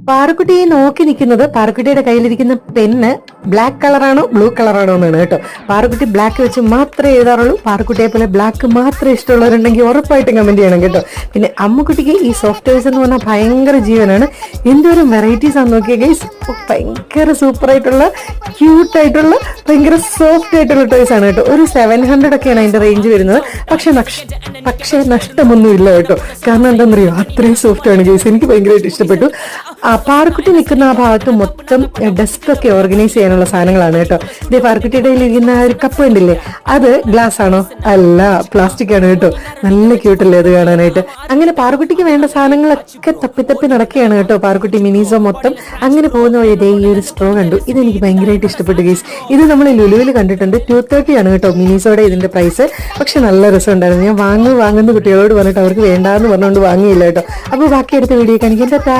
പാറുക്കുട്ടിയെ നോക്കി നിൽക്കുന്നത് പാറുക്കുട്ടിയുടെ കയ്യിലിരിക്കുന്ന പെണ്ണ് ബ്ലാക്ക് കളറാണോ ബ്ലൂ കളറാണോ എന്നാണ് കേട്ടോ. പാറുക്കുട്ടി ബ്ലാക്ക് വെച്ച് മാത്രമേ എഴുതാറുള്ളൂ. പാറുക്കുട്ടിയെ പോലെ ബ്ലാക്ക് മാത്രമേ ഇഷ്ടമുള്ളവരുണ്ടെങ്കിൽ ഉറപ്പായിട്ടും കമന്റ് ചെയ്യണം കേട്ടോ. പിന്നെ അമ്മുക്കുട്ടിക്ക് ഈ സോഫ്റ്റ് ടോയ്സ് എന്ന് പറഞ്ഞാൽ ഭയങ്കര ജീവനാണ്. എന്തോരം വെറൈറ്റീസ് ആണ് നോക്കിയ ഗൈസ്. ഭയങ്കര സൂപ്പർ ആയിട്ടുള്ള ക്യൂട്ടായിട്ടുള്ള ഭയങ്കര സോഫ്റ്റ് ആയിട്ടുള്ള ടോയ്സ് ആണ് കേട്ടോ. ഒരു 700 ഒക്കെയാണ് അതിന്റെ റേഞ്ച് വരുന്നത്. പക്ഷെ നഷ്ടമൊന്നുമില്ല കേട്ടോ. കാരണം എന്താണെന്നറിയോ, അത്രയും സോഫ്റ്റ് ആണ് ഗൈസ്. എനിക്ക് ഭയങ്കരമായിട്ട് ഇഷ്ടപ്പെട്ടു. പാറുക്കുട്ടി നിൽക്കുന്ന ആ ഭാഗത്ത് മൊത്തം ഡെസ്ക് ഒക്കെ ഓർഗനൈസ് ചെയ്യാനുള്ള സാധനങ്ങളാണ് കേട്ടോ. ഇതേ പാറുക്കുട്ടിയുടെ ഇരിക്കുന്ന ഒരു കപ്പ് ഉണ്ടല്ലേ, അത് ഗ്ലാസ് ആണോ? അല്ല, പ്ലാസ്റ്റിക് ആണ് കേട്ടോ. നല്ല ക്യൂട്ടല്ലേ അത് കാണാനായിട്ട്. അങ്ങനെ പാറുക്കുട്ടിക്ക് വേണ്ട സാധനങ്ങളൊക്കെ തപ്പി നടക്കുകയാണ് കേട്ടോ പാറുക്കുട്ടി മിനിസോ മൊത്തം. അങ്ങനെ പോകുന്ന വഴി ഈ ഒരു സ്ട്രോ കണ്ടു. ഇതെനിക്ക് ഭയങ്കരമായിട്ട് ഇഷ്ടപ്പെട്ടു ഗൈസ്. ഇത് നമ്മൾ ലുലുവിൽ കണ്ടിട്ടുണ്ട്. 230 ആണ് കേട്ടോ മിനിസോടെ ഇതിന്റെ പ്രൈസ്. പക്ഷെ നല്ല രസമുണ്ടായിരുന്നു. ഞാൻ വാങ്ങുന്ന കുട്ടികളോട് പറഞ്ഞിട്ട് അവർക്ക് വേണ്ടാന്ന് പറഞ്ഞുകൊണ്ട് വാങ്ങിയില്ല കേട്ടോ. അപ്പോൾ ബാക്കി അടുത്ത വീഡിയോ കാണിക്കാൻ. ടാറ്റാ.